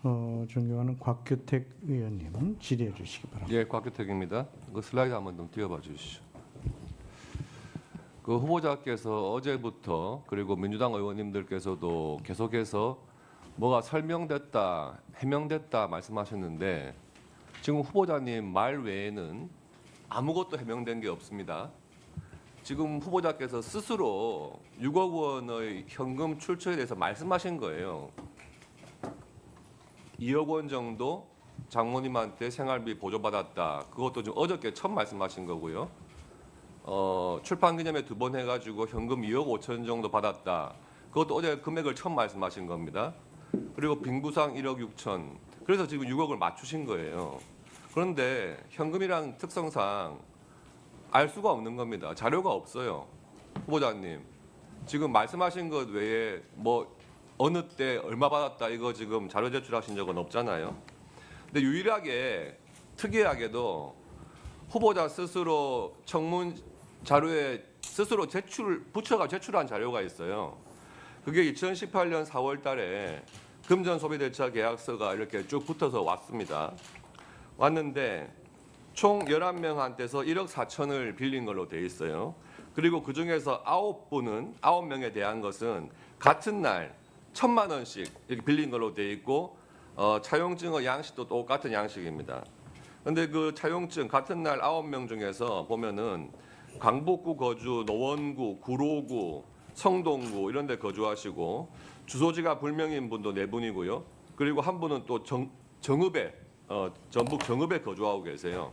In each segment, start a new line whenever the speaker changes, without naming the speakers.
존경하는 곽규택 의원님 질의해 주시기 바랍니다.
예, 곽규택입니다. 그 슬라이드 한번 좀 띄워봐 주시죠. 그 후보자께서 어제부터 그리고 민주당 의원님들께서도 계속해서 뭐가 설명됐다, 해명됐다 말씀하셨는데 지금 후보자님 말 외에는 아무것도 해명된 게 없습니다. 지금 후보자께서 스스로 6억 원의 현금 출처에 대해서 말씀하신 거예요. 2억 원 정도 장모님한테 생활비 보조받았다. 그것도 좀 어저께 처음 말씀하신 거고요. 출판 기념회 2번 해가지고 현금 2억 5천 정도 받았다. 그것도 어제 금액을 처음 말씀하신 겁니다. 그리고 빙부상 1억 6천. 그래서 지금 6억을 맞추신 거예요. 그런데 현금이란 특성상 알 수가 없는 겁니다. 자료가 없어요. 후보자님. 지금 말씀하신 것 외에 뭐 어느 때 얼마 받았다 이거 지금 자료 제출하신 적은 없잖아요. 근데 유일하게 특이하게도 후보자 스스로 청문 자료에 스스로 부처가 제출한 자료가 있어요. 그게 2018년 4월 달에 금전 소비 대차 계약서가 이렇게 쭉 붙어서 왔습니다. 왔는데 총 11명한테서 1억 4천을 빌린 걸로 돼 있어요. 그리고 그중에서 9명에 대한 것은 같은 날 1,000만 원씩 이렇게 빌린 걸로 돼 있고 차용증의 양식도 똑같은 양식입니다. 그런데 그 차용증 같은 날 9명 중에서 보면은 강북구 거주, 노원구, 구로구, 성동구 이런 데 거주하시고 주소지가 불명인 분도 4분이고요. 그리고 한 분은 또 정읍에 전북 정읍에 거주하고 계세요.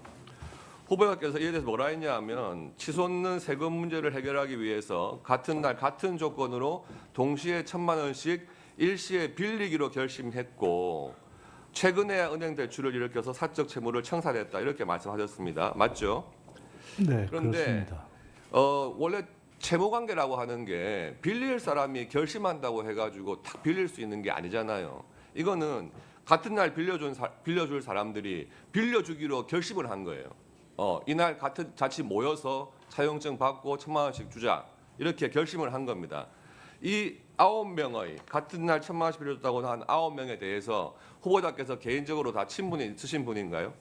후보자께서 이에 대해서 뭐라 했냐면 치솟는 세금 문제를 해결하기 위해서 같은 날 같은 조건으로 동시에 1,000만 원씩 일시에 빌리기로 결심했고 최근에 은행 대출을 일으켜서 사적 채무를 청산했다 이렇게 말씀하셨습니다. 맞죠?
네,
그런데
그렇습니다.
원래 채무 관계라고 하는 게 빌릴 사람이 결심한다고 해가지고 탁 빌릴 수 있는 게 아니잖아요. 이거는 같은 날 빌려줄 사람들이 빌려주기로 결심을 한 거예요. 이날 같이 모여서 차용증 받고 1,000만 원씩 주자 이렇게 결심을 한 겁니다. 이 9명의 같은 날 1,000만 원씩 빌려줬다고 한 9명에 대해서 후보자께서 개인적으로 다 친분이 있으신 분인가요?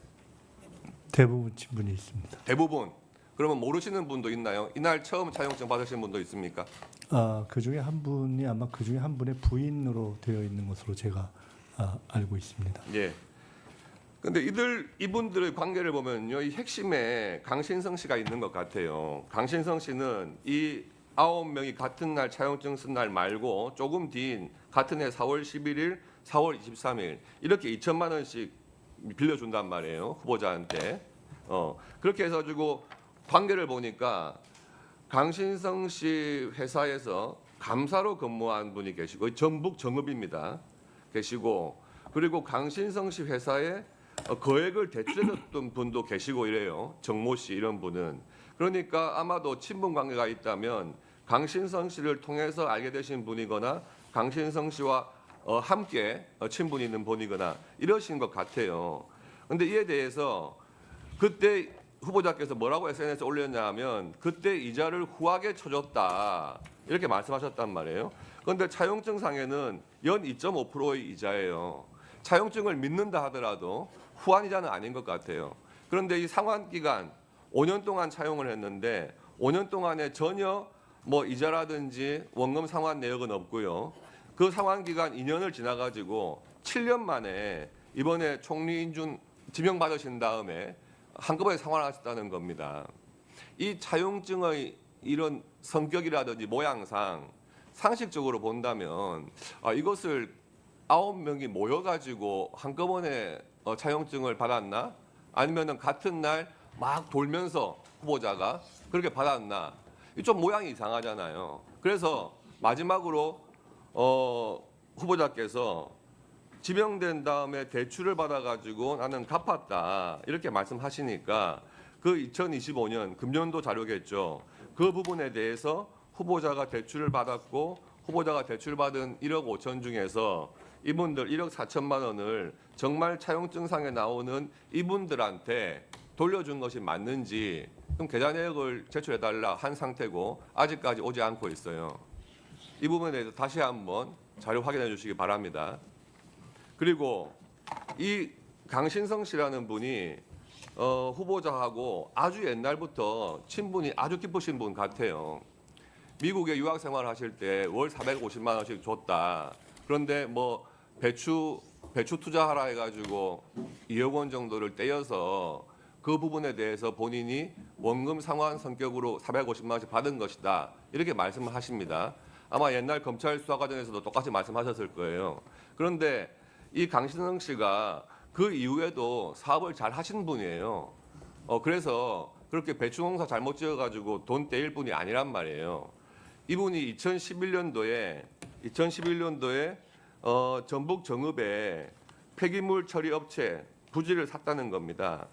대부분 친분이 있습니다.
대부분. 그러면 모르시는 분도 있나요? 이날 처음 차용증 받으신 분도 있습니까?
그 중에 한 분이 아마 그 중에 한 분의 부인으로 되어 있는 것으로 제가 알고 있습니다.
예. 근데 이분들의 관계를 보면요, 이 핵심에 강신성 씨가 있는 것 같아요. 강신성 씨는 이 9명이 같은 날 차용증 쓴 날 말고 조금 뒤인 같은 해 4월 11일, 4월 23일 이렇게 2천만 원씩 빌려준단 말이에요, 후보자한테. 그렇게 해가지고 관계를 보니까 강신성 씨 회사에서 감사로 근무한 분이 계시고 전북 정읍입니다. 계시고 그리고 강신성 씨 회사에 거액을 대출해줬던 분도 계시고 이래요. 정모 씨 이런 분은. 그러니까 아마도 친분 관계가 있다면 강신성 씨를 통해서 알게 되신 분이거나 강신성 씨와 함께 친분이 있는 분이거나 이러신 것 같아요. 그런데 이에 대해서 그때 후보자께서 뭐라고 SNS에 올렸냐 하면 그때 이자를 후하게 쳐줬다 이렇게 말씀하셨단 말이에요. 그런데 차용증상에는 연 2.5%의 이자예요. 차용증을 믿는다 하더라도 후한 이자는 아닌 것 같아요. 그런데 이 상환 기간 5년 동안 차용을 했는데 5년 동안에 전혀 뭐 이자라든지 원금 상환 내역은 없고요. 그 상환 기간 2년을 지나가지고 7년 만에 이번에 총리 인준 지명받으신 다음에 한꺼번에 상환하셨다는 겁니다. 이 차용증의 이런 성격이라든지 모양상 상식적으로 본다면 이것을 9명이 모여가지고 한꺼번에 차용증을 받았나? 아니면은 같은 날 막 돌면서 후보자가 그렇게 받았나? 좀 모양이 이상하잖아요. 그래서 마지막으로 후보자께서 지명된 다음에 대출을 받아가지고 나는 갚았다 이렇게 말씀하시니까 그 2025년 금년도 자료겠죠. 그 부분에 대해서 후보자가 대출을 받았고 후보자가 대출받은 1억 5천 중에서 이분들 1억 4천만 원을 정말 차용증상에 나오는 이분들한테 돌려준 것이 맞는지 좀 계좌 내역을 제출해달라 한 상태고 아직까지 오지 않고 있어요. 이 부분에 대해서 다시 한번 자료 확인해 주시기 바랍니다. 그리고 이 강신성 씨라는 분이 후보자하고 아주 옛날부터 친분이 아주 깊으신 분 같아요. 미국에 유학 생활하실 때 월 450만 원씩 줬다. 그런데 뭐 배추 투자하라 해가지고 2억 원 정도를 떼어서 그 부분에 대해서 본인이 원금 상환 성격으로 450만 원씩 받은 것이다. 이렇게 말씀을 하십니다. 아마 옛날 검찰 수사 과정에서도 똑같이 말씀하셨을 거예요. 그런데 이 강신성 씨가 그 이후에도 사업을 잘 하신 분이에요. 그래서 그렇게 배추 농사 잘못 지어가지고 돈 떼일 분이 아니란 말이에요. 이분이 2011년도에 전북 정읍에 폐기물 처리 업체 부지를 샀다는 겁니다.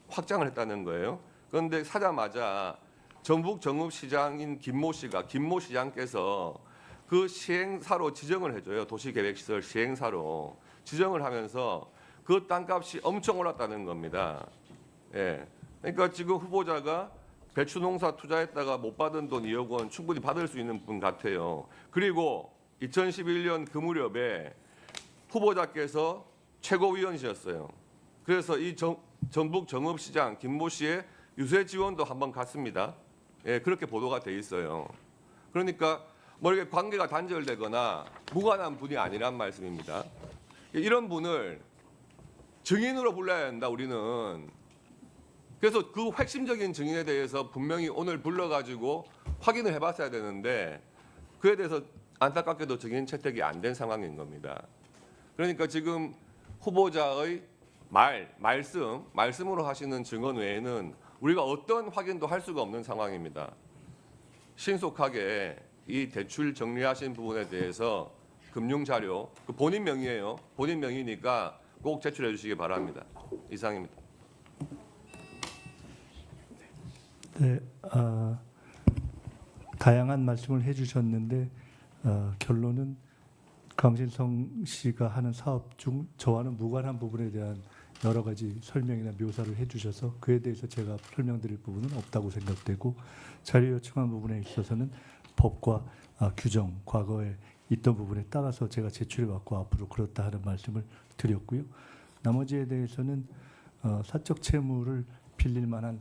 확장을 했다는 거예요. 그런데 사자마자 전북 정읍 시장인 김모 시장께서 그 시행사로 지정을 해줘요. 도시계획시설 시행사로 지정을 하면서 그 땅값이 엄청 올랐다는 겁니다. 예. 그러니까 지금 후보자가 배추 농사 투자했다가 못 받은 돈 2억 원 충분히 받을 수 있는 분 같아요. 그리고 2011년 그 무렵에 후보자께서 최고위원이셨어요. 그래서 이 전북 정읍시장 김모 씨의 유세 지원도 한번 갔습니다. 예, 그렇게 보도가 돼 있어요. 그러니까 뭐 이렇게 관계가 단절되거나 무관한 분이 아니란 말씀입니다. 이런 분을 증인으로 불러야 한다, 우리는. 그래서 그 핵심적인 증인에 대해서 분명히 오늘 불러가지고 확인을 해봤어야 되는데 그에 대해서 안타깝게도 증인 채택이 안 된 상황인 겁니다. 그러니까 지금 후보자의 말씀으로 하시는 증언 외에는 우리가 어떤 확인도 할 수가 없는 상황입니다. 신속하게 이 대출 정리하신 부분에 대해서 금융 자료, 본인 명의예요. 본인 명의니까 꼭 제출해 주시기 바랍니다. 이상입니다.
네, 다양한 말씀을 해주셨는데 결론은 강신성 씨가 하는 사업 중 저와는 무관한 부분에 대한 여러 가지 설명이나 묘사를 해주셔서 그에 대해서 제가 설명드릴 부분은 없다고 생각되고 자료 요청한 부분에 있어서는 법과 규정, 과거에 있던 부분에 따라서 제가 제출해왔고 앞으로 그렇다 하는 말씀을 드렸고요. 나머지에 대해서는 사적 채무를 빌릴 만한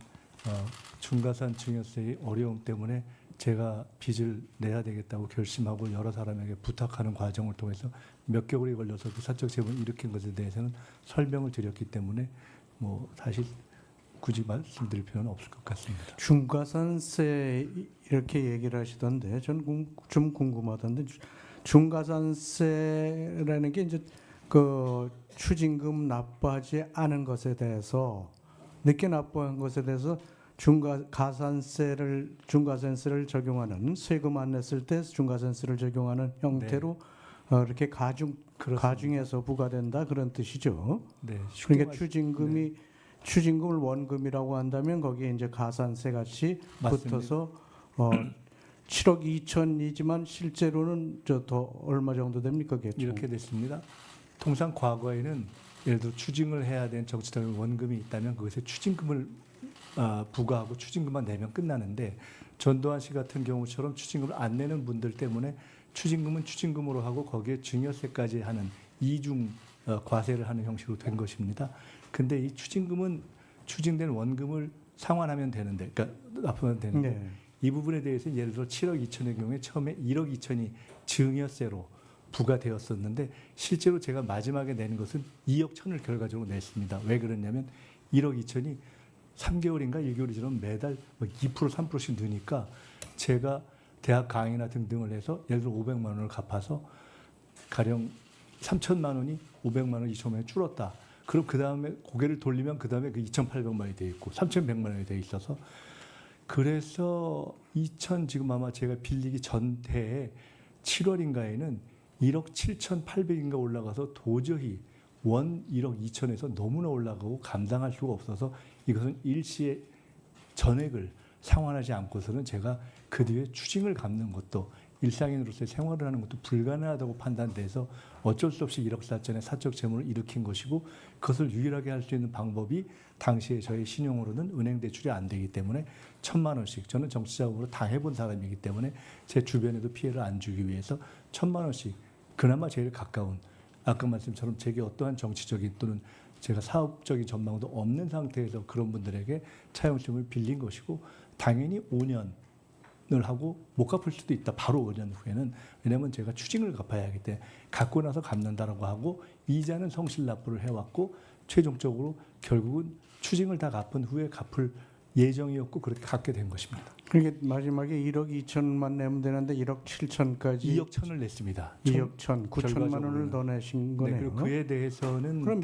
중과산 증여세의 어려움 때문에 제가 빚을 내야 되겠다고 결심하고 여러 사람에게 부탁하는 과정을 통해서 몇 개월이 걸려서 그 사적 채무를 일으킨 것에 대해서는 설명을 드렸기 때문에 뭐 사실 굳이 말씀드릴 필요는 없을 것 같습니다.
중과산세 이렇게 얘기를 하시던데 저는 좀 궁금하던데 중과산세라는 게 이제 그 추징금 납부하지 않은 것에 대해서 늦게 납부한 것에 대해서 중과산세를 적용하는 세금 안 냈을 때 중과산세를 적용하는 형태로 이렇게 가중해서 부과된다 그런 뜻이죠.
네.
그러니까 추징금을 원금이라고 한다면 거기에 이제 가산세 같이
맞습니다.
붙어서 7억 2천이지만 실제로는 저 더 얼마 정도 됩니까? 그게
이렇게 됐습니다. 통상 과거에는 예를 들어 추징을 해야 되는 정치적인 원금이 있다면 그것에 추징금을 부과하고 추징금만 내면 끝나는데 전두환 씨 같은 경우처럼 추징금을 안 내는 분들 때문에 추징금은 추징금으로 하고 거기에 증여세까지 하는 이중 과세를 하는 형식으로 된 것입니다. 근데 이 추징금은 추징된 원금을 상환하면 되는데, 그러니까 납부하면 되는데
네.
이 부분에 대해서 예를 들어 7억 2천의 경우에 처음에 1억 2천이 증여세로 부과되었었는데 실제로 제가 마지막에 낸 것은 2억 1천을 결과적으로 냈습니다. 왜 그러냐면 1억 2천이 3개월인가 1개월이 지나면 매달 2% 3%씩 느니까 제가 대학 강의나 등등을 해서 예를 들어 500만 원을 갚아서 가령 3천만 원이 500만 원 2천만 원에 줄었다. 그럼 그 다음에 고개를 돌리면 그 다음에 그 2,800만 원이 돼 있고 3,100만 원이 돼 있어서 그래서 지금 아마 제가 빌리기 전 해에 7월인가에는 1억 7,800인가 올라가서 도저히 원 1억 2천에서 너무나 올라가고 감당할 수가 없어서 이것은 일시에 전액을 상환하지 않고서는 제가 그 뒤에 추징을 갚는 것도 일상인으로서의 생활을 하는 것도 불가능하다고 판단돼서 어쩔 수 없이 1억 4천의 사적 채무를 일으킨 것이고 그것을 유일하게 할 수 있는 방법이 당시에 저희 신용으로는 은행 대출이 안 되기 때문에 1,000만 원씩 저는 정치자금으로 다 해본 사람이기 때문에 제 주변에도 피해를 안 주기 위해서 1,000만 원씩 그나마 제일 가까운 아까 말씀처럼 제게 어떠한 정치적인 또는 제가 사업적인 전망도 없는 상태에서 그런 분들에게 차용증을 빌린 것이고 당연히 5년을 하고 못 갚을 수도 있다. 바로 5년 후에는. 왜냐하면 제가 추징을 갚아야 하기 때문에 갖고 나서 갚는다라고 하고 이자는 성실납부를 해왔고 최종적으로 결국은 추징을 다 갚은 후에 갚을 예정이었고 그렇게 갚게 된 것입니다.
그게 마지막에 1억 2천만 내면 되는데 1억 7천까지
2억 천을 냈습니다.
2억 천 9천만 원을
결과적으로는.
더 내신
네,
거네요.
그리고 그에 대해서는
그럼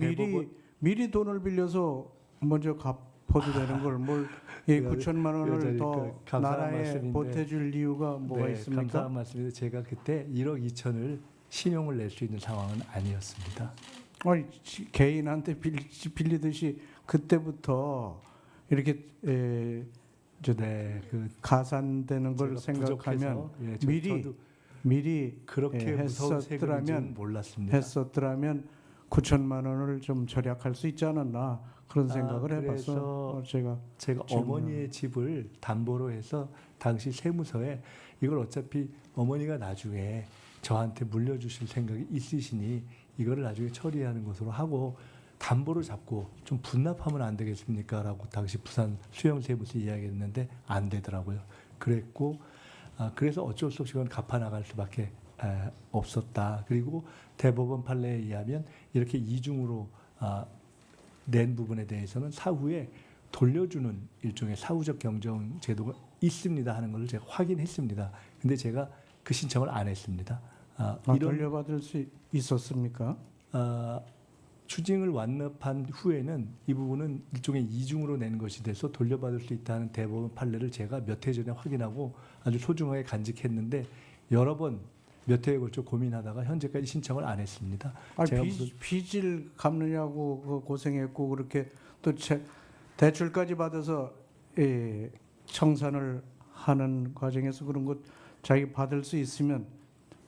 미리 돈을 빌려서 먼저 갚아도 되는 걸 뭘 예,
그
9천만 원을
여전히
더
그 감사한
나라에
말씀인데.
보태줄 이유가 뭐가
네,
있습니까?
감사한 말씀인데 제가 그때 1억 2천을 신용을 낼 수 있는 상황은 아니었습니다.
아니 개인한테 빌리듯이 그때부터 이렇게
네, 그
가산되는 걸
제가
생각하면
부족해서, 예,
미리 미리
그렇게 무서운 세금인지는
했었더라면
몰랐습니다.
9천만 원을 좀 절약할 수 있지 않았나 그런 생각을 해봐서
그래서
제가
제가
질문을-
어머니의 집을 담보로 해서 당시 세무서에 이걸 어차피 어머니가 나중에 저한테 물려주실 생각이 있으시니 이거를 나중에 처리하는 것으로 하고 담보를 잡고 좀 분납하면 안 되겠습니까? 라고 당시 부산 수영세무서 이야기했는데 안 되더라고요. 그랬고 그래서 어쩔 수 없이 그건 갚아 나갈 수밖에 없었다. 그리고 대법원 판례에 의하면 이렇게 이중으로 낸 부분에 대해서는 사후에 돌려주는 일종의 사후적 경정 제도가 있습니다 하는 것을 제가 확인했습니다. 근데 제가 그 신청을 안 했습니다.
돌려받을 수 있었습니까?
추징을 완납한 후에는 이 부분은 일종의 이중으로 낸 것이 돼서 돌려받을 수 있다는 대법원 판례를 제가 몇 해 전에 확인하고 아주 소중하게 간직했는데 여러 번 몇 해에 걸쳐 고민하다가 현재까지 신청을 안 했습니다. 제가
빚을 갚느냐고 고생했고 그렇게 또 대출까지 받아서 청산을 하는 과정에서 그런 것 자기 받을 수 있으면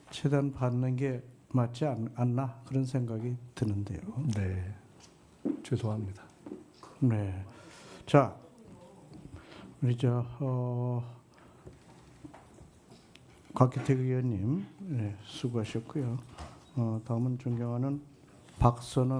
최대한 받는 게 맞지 않나 그런 생각이 드는데요.
네, 죄송합니다.
네, 자 우리 곽기택 의원님 수고하셨고요. 다음은 존경하는 박선원